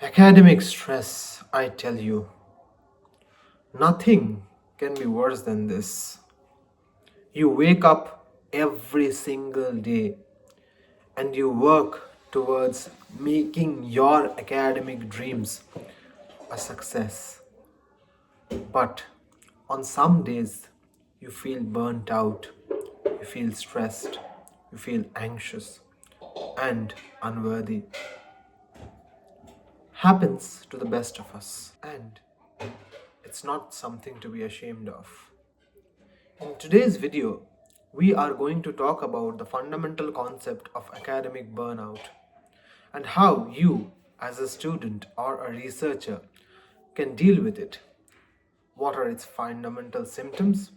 Academic stress, I tell you, nothing can be worse than this. You wake up every single day and you work towards making your academic dreams a success. But on some days, you feel burnt out, you feel stressed, you feel anxious and unworthy. Happens to the best of us, and it's not something to be ashamed of. In today's video, we are going to talk about the fundamental concept of academic burnout and how you, as a student or a researcher, can deal with it. What are its fundamental symptoms?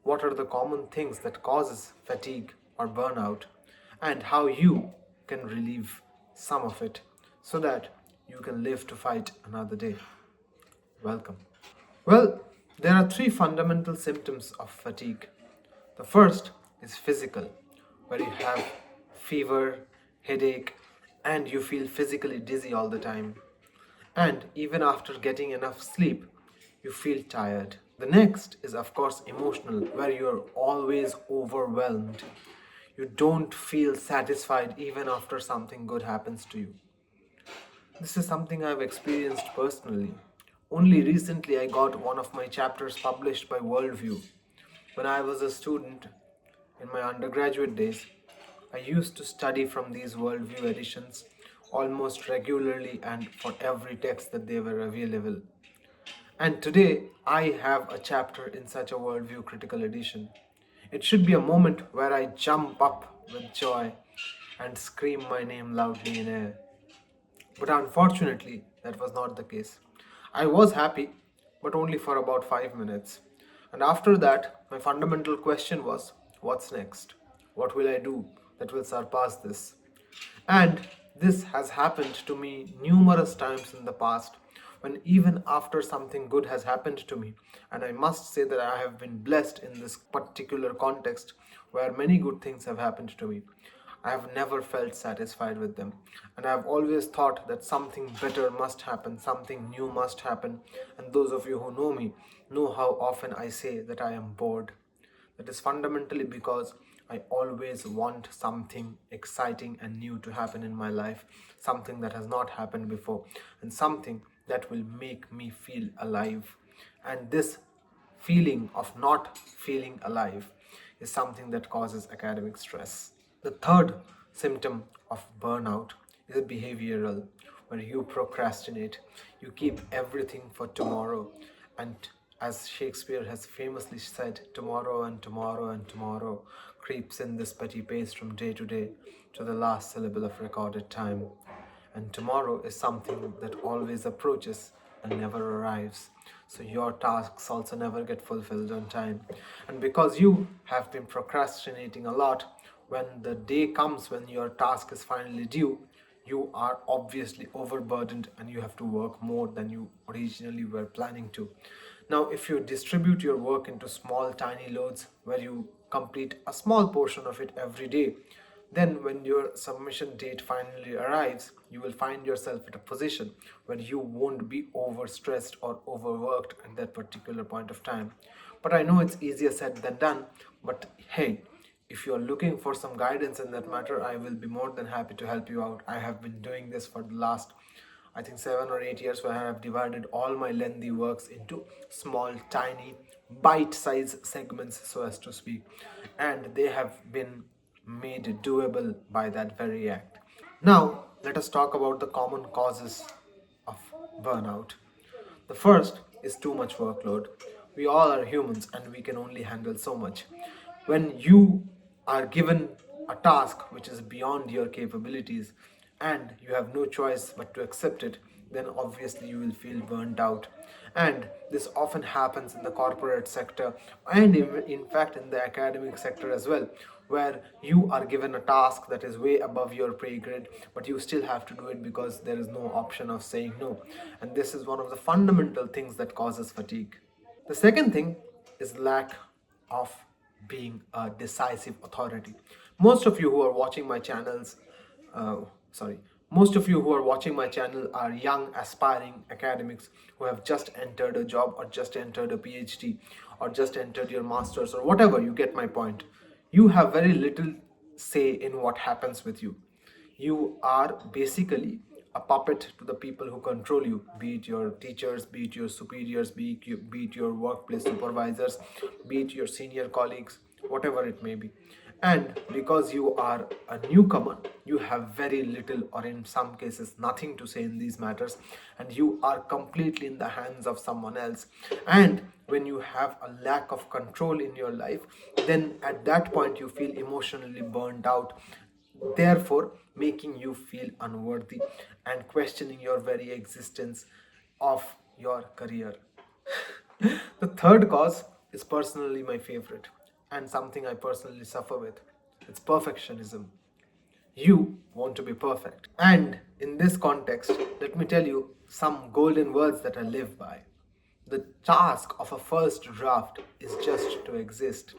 What are the common things that causes fatigue or burnout? And how you can relieve some of it so that you can live to fight another day. Welcome. Well, there are three fundamental symptoms of fatigue. The first is physical, where you have fever, headache, and you feel physically dizzy all the time. And even after getting enough sleep, you feel tired. The next is, of course, emotional, where you are always overwhelmed. You don't feel satisfied even after something good happens to you. This is something I've experienced personally. Only recently I got one of my chapters published by Worldview. When I was a student in my undergraduate days, I used to study from these Worldview editions almost regularly and for every text that they were available. And today I have a chapter in such a Worldview critical edition. It should be a moment where I jump up with joy and scream my name loudly in air. But unfortunately, that was not the case. I was happy, but only for about 5 minutes. And after that, my fundamental question was, what's next? What will I do that will surpass this? And this has happened to me numerous times in the past, when even after something good has happened to me, and I must say that I have been blessed in this particular context where many good things have happened to me. I have never felt satisfied with them, and I have always thought that something better must happen, something new must happen. And those of you who know me know how often I say that I am bored. That is fundamentally because I always want something exciting and new to happen in my life, something that has not happened before, and something that will make me feel alive. And this feeling of not feeling alive is something that causes academic stress. The third symptom of burnout is behavioral, where you procrastinate, you keep everything for tomorrow, and as Shakespeare has famously said, tomorrow and tomorrow and tomorrow creeps in this petty pace from day to the last syllable of recorded time. And tomorrow is something that always approaches and never arrives. So your tasks also never get fulfilled on time. And because you have been procrastinating a lot, when the day comes when your task is finally due, you are obviously overburdened and you have to work more than you originally were planning to. Now, if you distribute your work into small, tiny loads where you complete a small portion of it every day, then when your submission date finally arrives, you will find yourself at a position where you won't be overstressed or overworked at that particular point of time. But I know it's easier said than done, but hey, if you're looking for some guidance in that matter, I will be more than happy to help you out. I have been doing this for the last, I think, 7 or 8 years, where I have divided all my lengthy works into small, tiny, bite-sized segments, so as to speak, and they have been made doable by that very act. Now, let us talk about the common causes of burnout. The first is too much workload. We all are humans and we can only handle so much. When you are given a task which is beyond your capabilities and you have no choice but to accept it, then obviously you will feel burnt out. And this often happens in the corporate sector and in fact in the academic sector as well, where you are given a task that is way above your pay grade, but you still have to do it because there is no option of saying no. And this is one of the fundamental things that causes fatigue. The second thing is lack of being a decisive authority. Most of you who are watching my channels, uh, sorry, Most of you who are watching my channel are young, aspiring academics who have just entered a job or just entered a PhD or just entered your master's or whatever. You get my point. You have very little say in what happens with you. You are basically a puppet to the people who control you, be it your teachers, be it your superiors, be it your workplace supervisors, be it your senior colleagues, whatever it may be. And because you are a newcomer, you have very little, or in some cases nothing, to say in these matters, and you are completely in the hands of someone else. And when you have a lack of control in your life, then at that point you feel emotionally burned out, therefore making you feel unworthy and questioning your very existence of your career. The third cause is personally my favorite and something I personally suffer with. It's perfectionism. You want to be perfect. And in this context, let me tell you some golden words that I live by. The task of a first draft is just to exist.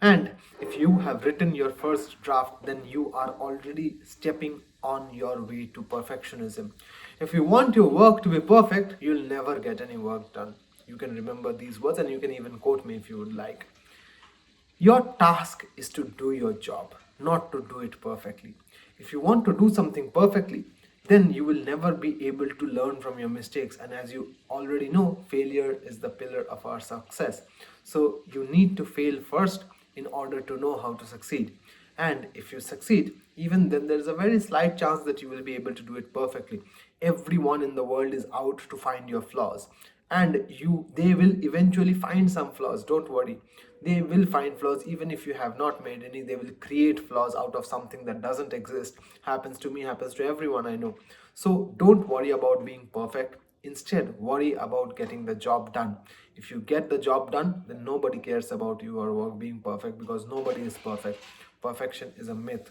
And if you have written your first draft, then you are already stepping on your way to perfectionism. If you want your work to be perfect, you'll never get any work done. You can remember these words and you can even quote me if you would like. Your task is to do your job, not to do it perfectly. If you want to do something perfectly, then you will never be able to learn from your mistakes. And as you already know, failure is the pillar of our success. So you need to fail first in order to know how to succeed. And if you succeed, even then there's a very slight chance that you will be able to do it perfectly. Everyone in the world is out to find your flaws. And they will eventually find some flaws. Don't worry. They will find flaws even if you have not made any. They will create flaws out of something that doesn't exist. Happens to me, happens to everyone I know. So don't worry about being perfect. Instead, worry about getting the job done. If you get the job done, then nobody cares about your work being perfect, because nobody is perfect. Perfection is a myth.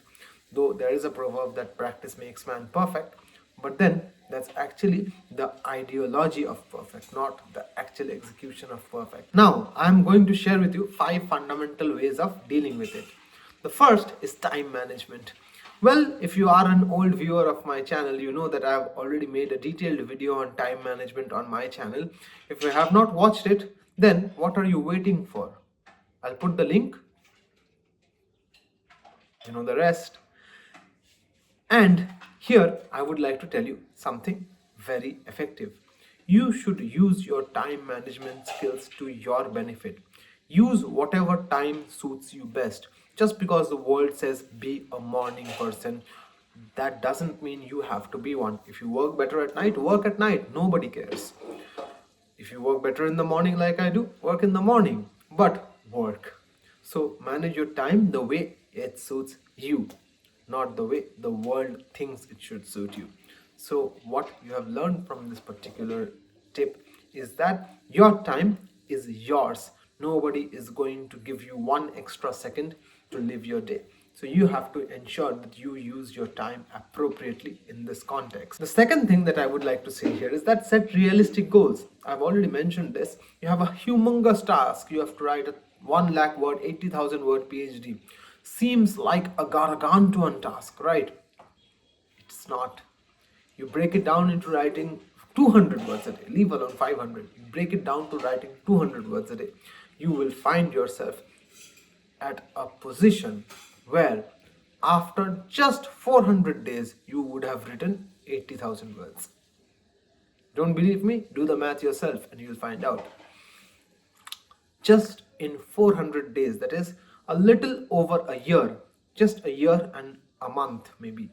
Though there is a proverb that practice makes man perfect, but then that's actually the ideology of perfect, not the actual execution of perfect. Now, I'm going to share with you 5 fundamental ways of dealing with it. The first is time management. Well, if you are an old viewer of my channel, you know that I have already made a detailed video on time management on my channel. If you have not watched it, then what are you waiting for? I'll put the link. You know the rest. And here I would like to tell you something very effective. You should use your time management skills to your benefit. Use whatever time suits you best. Just because the world says be a morning person, that doesn't mean you have to be one. If you work better at night, work at night. Nobody cares. If you work better in the morning like I do, work in the morning. But work. So manage your time the way it suits you, not the way the world thinks it should suit you. So what you have learned from this particular tip is that your time is yours. Nobody is going to give you 1 extra second to live your day. So you have to ensure that you use your time appropriately in this context. The second thing that I would like to say here is that set realistic goals. I've already mentioned this. You have a humongous task. You have to write a 1 lakh word, 80,000 word PhD. Seems like a gargantuan task, right? It's not. You break it down into writing 200 words a day, leave alone 500. You break it down to writing 200 words a day. You will find yourself at a position where after just 400 days, you would have written 80,000 words. Don't believe me? Do the math yourself and you'll find out. Just in 400 days, that is a little over a year, just a year and a month maybe,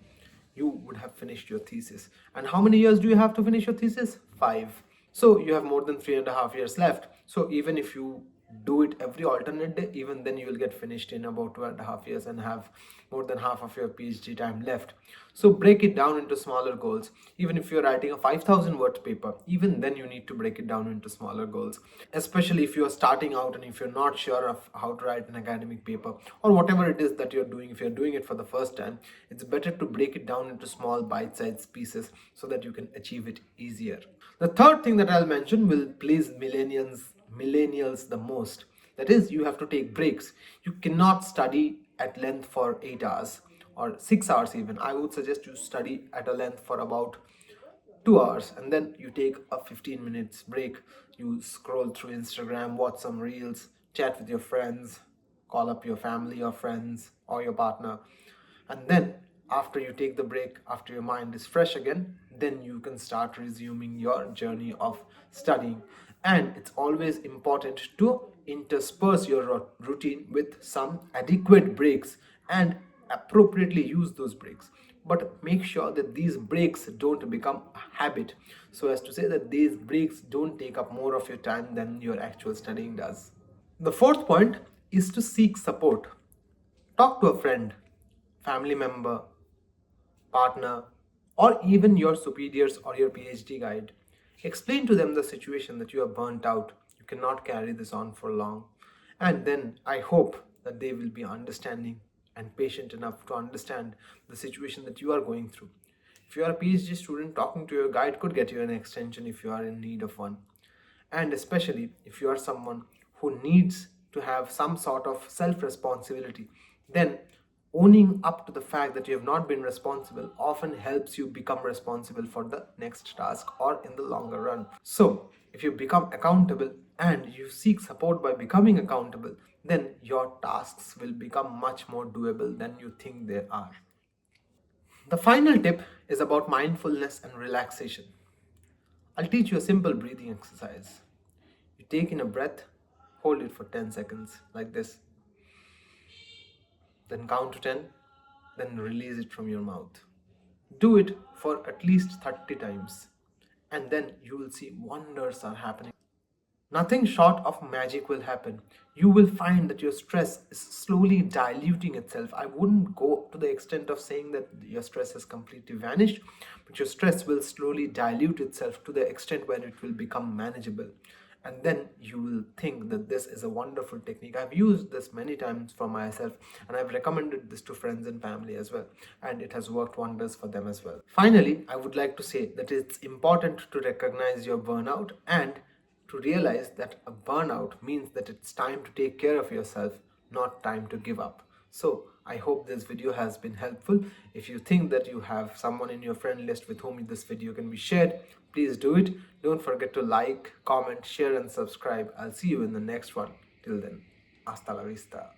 you would have finished your thesis. And how many years do you have to finish your thesis? 5. So you have more than 3.5 years left. So even if you do it every alternate day, even then you will get finished in about 2.5 years and have more than half of your PhD time left. So break it down into smaller goals. Even if you're writing a 5,000 word paper, even then you need to break it down into smaller goals, especially if you're starting out and if you're not sure of how to write an academic paper or whatever it is that you're doing. If you're doing it for the first time, it's better to break it down into small bite-sized pieces so that you can achieve it easier. The third thing that I'll mention will please millennials the most. That is, you have to take breaks. You cannot study at length for 8 hours or 6 hours even. I would suggest you study at a length for about 2 hours, and then you take a 15 minutes break. You scroll through Instagram, watch some reels, chat with your friends, call up your family or friends or your partner. And then after you take the break, after your mind is fresh again, then you can start resuming your journey of studying. And it's always important to intersperse your routine with some adequate breaks and appropriately use those breaks. But make sure that these breaks don't become a habit, so as to say that these breaks don't take up more of your time than your actual studying does. The fourth point is to seek support. Talk to a friend, family member, partner, or even your superiors or your PhD guide. Explain to them the situation that you are burnt out. You cannot carry this on for long. And then I hope that they will be understanding and patient enough to understand the situation that you are going through. If you are a PhD student, talking to your guide could get you an extension if you are in need of one. And especially if you are someone who needs to have some sort of self responsibility, then owning up to the fact that you have not been responsible often helps you become responsible for the next task or in the longer run. So, if you become accountable and you seek support by becoming accountable, then your tasks will become much more doable than you think they are. The final tip is about mindfulness and relaxation. I'll teach you a simple breathing exercise. You take in a breath, hold it for 10 seconds like this, then count to 10, then release it from your mouth. Do it for at least 30 times, and then you will see wonders are happening. Nothing short of magic will happen. You will find that your stress is slowly diluting itself. I wouldn't go to the extent of saying that your stress has completely vanished, but your stress will slowly dilute itself to the extent where it will become manageable. And then you will think that this is a wonderful technique. I've used this many times for myself, and I've recommended this to friends and family as well, and it has worked wonders for them as well. Finally, I would like to say that it's important to recognize your burnout and to realize that a burnout means that it's time to take care of yourself, not time to give up. So, I hope this video has been helpful. If you think that you have someone in your friend list with whom this video can be shared, please do it. Don't forget to like, comment, share, and subscribe. I'll see you in the next one. Till then, hasta la vista.